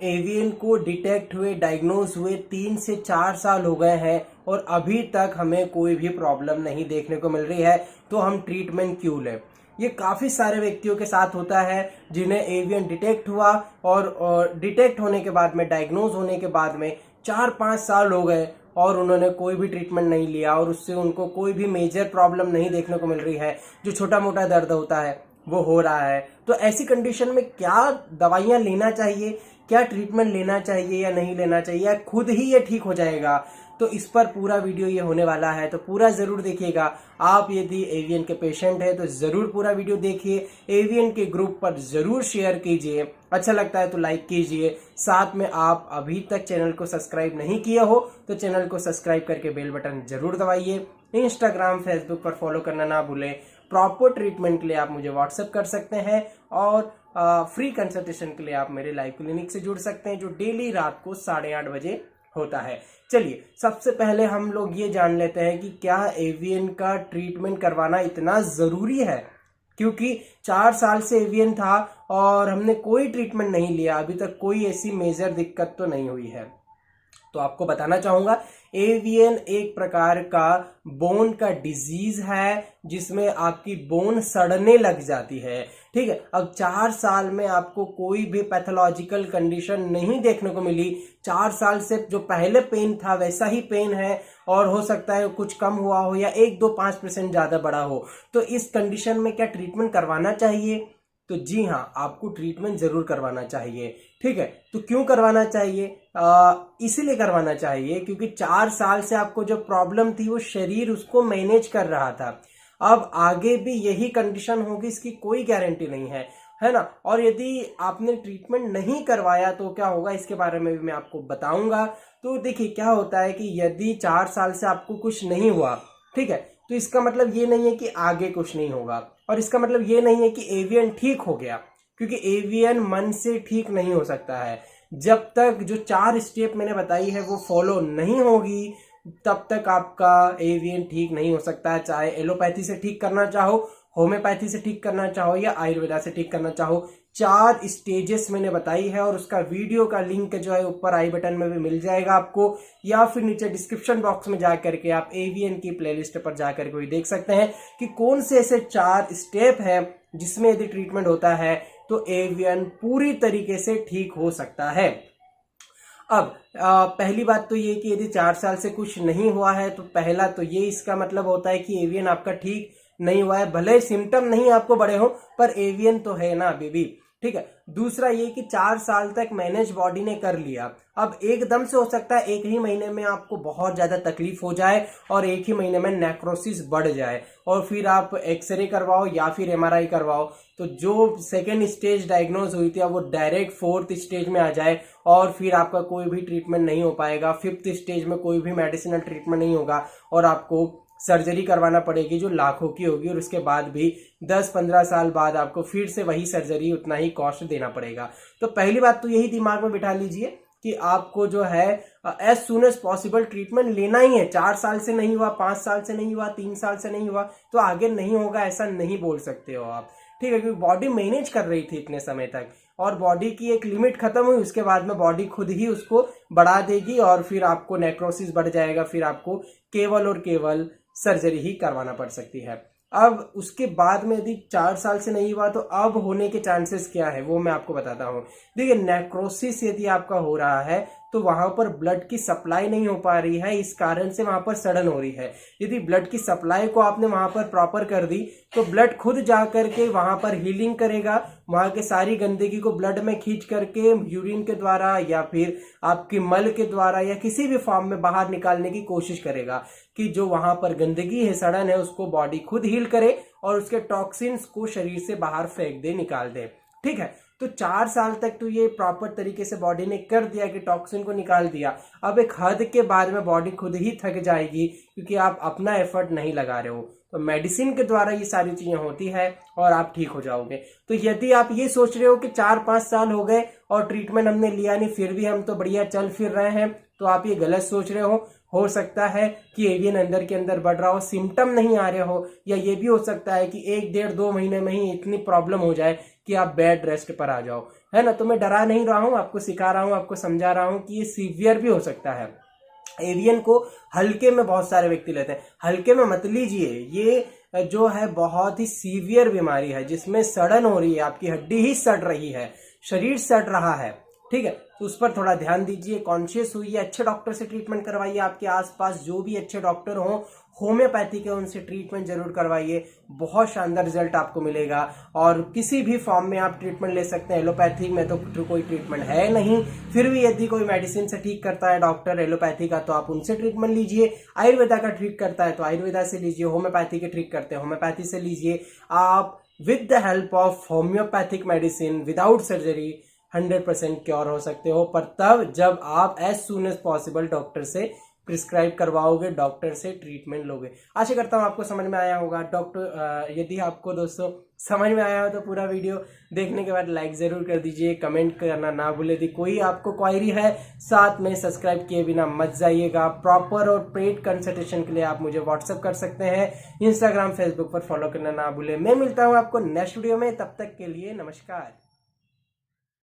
Avian को detect हुए, diagnose हुए 3 से 4 साल हो गए हैं और अभी तक हमें कोई भी प्रॉब्लम नहीं देखने को मिल रही है, तो हम ट्रीटमेंट क्यों लें? ये काफ़ी सारे व्यक्तियों के साथ होता है जिन्हें एवियन डिटेक्ट हुआ और डिटेक्ट होने के बाद में, डायग्नोज होने के बाद में 4-5 साल हो गए और उन्होंने कोई भी ट्रीटमेंट नहीं लिया और उससे उनको कोई भी मेजर प्रॉब्लम नहीं देखने को मिल रही है। जो छोटा मोटा दर्द होता है वो हो रहा है। तो ऐसी कंडीशन में क्या दवाइयाँ लेना चाहिए, क्या ट्रीटमेंट लेना चाहिए या नहीं लेना चाहिए, या खुद ही ये ठीक हो जाएगा? तो इस पर पूरा वीडियो ये होने वाला है, तो पूरा जरूर देखिएगा। आप यदि एवियन के पेशेंट हैं तो जरूर पूरा वीडियो देखिए, एवियन के ग्रुप पर जरूर शेयर कीजिए, अच्छा लगता है तो लाइक कीजिए। साथ में आप अभी तक चैनल को सब्सक्राइब नहीं किया हो तो चैनल को सब्सक्राइब करके बेल बटन जरूर दबाइए। इंस्टाग्राम, फेसबुक पर फॉलो करना ना भूलें। प्रॉपर ट्रीटमेंट के लिए आप मुझे व्हाट्सएप कर सकते हैं और फ्री कंसल्टेशन के लिए आप मेरे लाइव क्लिनिक से जुड़ सकते हैं, जो डेली रात को 8:30 बजे होता है। चलिए, सबसे पहले हम लोग ये जान लेते हैं कि क्या एवियन का ट्रीटमेंट करवाना इतना ज़रूरी है, क्योंकि 4 साल से एवियन था और हमने कोई ट्रीटमेंट नहीं लिया, अभी तक कोई ऐसी मेजर दिक्कत तो नहीं हुई है। तो आपको बताना चाहूँगा, एवियन एक प्रकार का बोन का डिजीज है जिसमें आपकी बोन सड़ने लग जाती है, ठीक है। अब 4 साल में आपको कोई भी पैथोलॉजिकल कंडीशन नहीं देखने को मिली। 4 साल से जो पहले पेन था वैसा ही पेन है और हो सकता है कुछ कम हुआ हो या 1-2-5% ज़्यादा बढ़ा हो। तो इस कंडीशन में क्या ट्रीटमेंट करवाना चाहिए? तो जी हाँ, आपको ट्रीटमेंट जरूर करवाना चाहिए, ठीक है। तो क्यों करवाना चाहिए? इसीलिए करवाना चाहिए क्योंकि 4 साल से आपको जो प्रॉब्लम थी वो शरीर उसको मैनेज कर रहा था। अब आगे भी यही कंडीशन होगी, इसकी कोई गारंटी नहीं है ना। और यदि आपने ट्रीटमेंट नहीं करवाया तो क्या होगा, इसके बारे में भी मैं आपको बताऊंगा। तो देखिए, क्या होता है कि यदि 4 साल से आपको कुछ नहीं हुआ, ठीक है, तो इसका मतलब ये नहीं है कि आगे कुछ नहीं होगा, और इसका मतलब ये नहीं है कि एवियन ठीक हो गया, क्योंकि एवियन मन से ठीक नहीं हो सकता है। जब तक जो 4 स्टेप मैंने बताई है वो फॉलो नहीं होगी तब तक आपका एवियन ठीक नहीं हो सकता है। चाहे एलोपैथी से ठीक करना चाहो, होम्योपैथी से ठीक करना चाहो या आयुर्वेदा से ठीक करना चाहो, 4 स्टेजेस मैंने बताई है और उसका वीडियो का लिंक जो है ऊपर आई बटन में भी मिल जाएगा आपको, या फिर नीचे डिस्क्रिप्शन बॉक्स में जाकर के आप एवियन की प्लेलिस्ट पर जाकर के देख सकते हैं कि कौन से ऐसे 4 स्टेप हैं जिसमें यदि ट्रीटमेंट होता है तो एवियन पूरी तरीके से ठीक हो सकता है। अब पहली बात तो ये कि यदि 4 साल से कुछ नहीं हुआ है तो पहला तो ये इसका मतलब होता है कि एवियन आपका ठीक नहीं हुआ है। भले सिम्टम नहीं आपको बड़े हो पर एवियन तो है ना अभी भी, ठीक है। दूसरा ये कि 4 साल तक मैनेज बॉडी ने कर लिया। अब एकदम से हो सकता है 1 ही महीने में आपको बहुत ज्यादा तकलीफ हो जाए और 1 ही महीने में नेक्रोसिस बढ़ जाए और फिर आप एक्सरे करवाओ या फिर एमआरआई करवाओ, तो जो सेकेंड स्टेज डायग्नोज हुई थी अब वो डायरेक्ट 4th स्टेज में आ जाए और फिर आपका कोई भी ट्रीटमेंट नहीं हो पाएगा। 5th स्टेज में कोई भी मेडिसिनल ट्रीटमेंट नहीं होगा और आपको सर्जरी करवाना पड़ेगी जो लाखों की होगी, और उसके बाद भी 10-15 साल बाद आपको फिर से वही सर्जरी उतना ही कॉस्ट देना पड़ेगा। तो पहली बात तो यही दिमाग में बिठा लीजिए कि आपको जो है as soon as possible treatment लेना ही है। 4 साल से नहीं हुआ, 5 साल से नहीं हुआ, 3 साल से नहीं हुआ तो आगे नहीं होगा ऐसा नहीं बोल सकते हो आप, ठीक है। क्योंकि बॉडी मैनेज कर रही थी इतने समय तक और बॉडी की एक लिमिट खत्म हुई, उसके बाद में बॉडी खुद ही उसको बढ़ा देगी और फिर आपको नेक्रोसिस बढ़ जाएगा, फिर आपको केवल और केवल सर्जरी ही करवाना पड़ सकती है। अब उसके बाद में यदि 4 साल से नहीं हुआ तो अब होने के चांसेस क्या है वो मैं आपको बताता हूँ। देखिए, नेक्रोसिस यदि आपका हो रहा है तो वहां पर ब्लड की सप्लाई नहीं हो पा रही है, इस कारण से वहां पर सड़न हो रही है। यदि ब्लड की सप्लाई को आपने वहां पर प्रॉपर कर दी तो ब्लड खुद जा करके वहां पर हीलिंग करेगा, वहां के सारी गंदगी को ब्लड में खींच करके यूरिन के द्वारा या फिर आपकी मल के द्वारा या किसी भी फॉर्म में बाहर निकालने की कोशिश करेगा कि जो वहां पर गंदगी है, सड़न है, उसको बॉडी खुद हील करे और उसके टॉक्सिन्स को शरीर से बाहर फेंक दे, निकाल दे, ठीक है। तो 4 साल तक तो ये प्रॉपर तरीके से बॉडी ने कर दिया कि टॉक्सिन को निकाल दिया। अब एक हद के बाद में बॉडी खुद ही थक जाएगी क्योंकि आप अपना एफर्ट नहीं लगा रहे हो, तो मेडिसिन के द्वारा ये सारी चीजें होती है और आप ठीक हो जाओगे। तो यदि आप ये सोच रहे हो कि 4-5 साल हो गए और ट्रीटमेंट हमने लिया नहीं फिर भी हम तो बढ़िया चल फिर रहे हैं, तो आप ये गलत सोच रहे हो। हो सकता है कि एवियन अंदर के अंदर बढ़ रहा हो, सिम्टम नहीं आ रहे हो, या ये भी हो सकता है कि 1-1.5-2 महीने में ही इतनी प्रॉब्लम हो जाए कि आप बेड रेस्ट पर आ जाओ। है ना। तो मैं डरा नहीं रहा हूँ, आपको सिखा रहा हूँ, आपको समझा रहा हूँ कि ये सीवियर भी हो सकता है। एवियन को हल्के में बहुत सारे व्यक्ति लेते हैं, हल्के में मत लीजिए। ये जो है बहुत ही सीवियर बीमारी है जिसमें सड़न हो रही है, आपकी हड्डी ही सड़ रही है, शरीर सड़ रहा है, ठीक है। तो उस पर थोड़ा ध्यान दीजिए, कॉन्शियस हुइए, अच्छे डॉक्टर से ट्रीटमेंट करवाइए। आपके आसपास जो भी अच्छे डॉक्टर हों, होम्योपैथी के, उनसे ट्रीटमेंट जरूर करवाइए, बहुत शानदार रिजल्ट आपको मिलेगा। और किसी भी फॉर्म में आप ट्रीटमेंट ले सकते हैं। एलोपैथिक में तो कोई ट्रीटमेंट है नहीं, फिर भी यदि कोई मेडिसिन से ठीक करता है डॉक्टर एलोपैथी का तो आप उनसे ट्रीटमेंट लीजिए। आयुर्वेदा का ठीक करता है तो आयुर्वेदा से लीजिए, होम्योपैथी के ठीक करते हैं होम्योपैथी से लीजिए। आप with the help of homeopathic medicine without surgery 100% cure हो सकते हो, पर तब जब आप as soon as possible doctor से प्रिस्क्राइब करवाओगे, डॉक्टर से ट्रीटमेंट लोगे। आशा करता हूँ आपको समझ में आया होगा। यदि आपको दोस्तों समझ में आया हो तो पूरा वीडियो देखने के बाद लाइक जरूर कर दीजिए, कमेंट करना ना भूले। यदि कोई आपको क्वायरी है, साथ में सब्सक्राइब किए बिना मत जाइएगा। प्रॉपर और पेड कंसल्टेशन के लिए आप मुझे व्हाट्सअप कर सकते हैं, इंस्टाग्राम फेसबुक पर फॉलो करना ना भूले। मैं मिलता हूँ आपको नेक्स्ट वीडियो में, तब तक के लिए नमस्कार।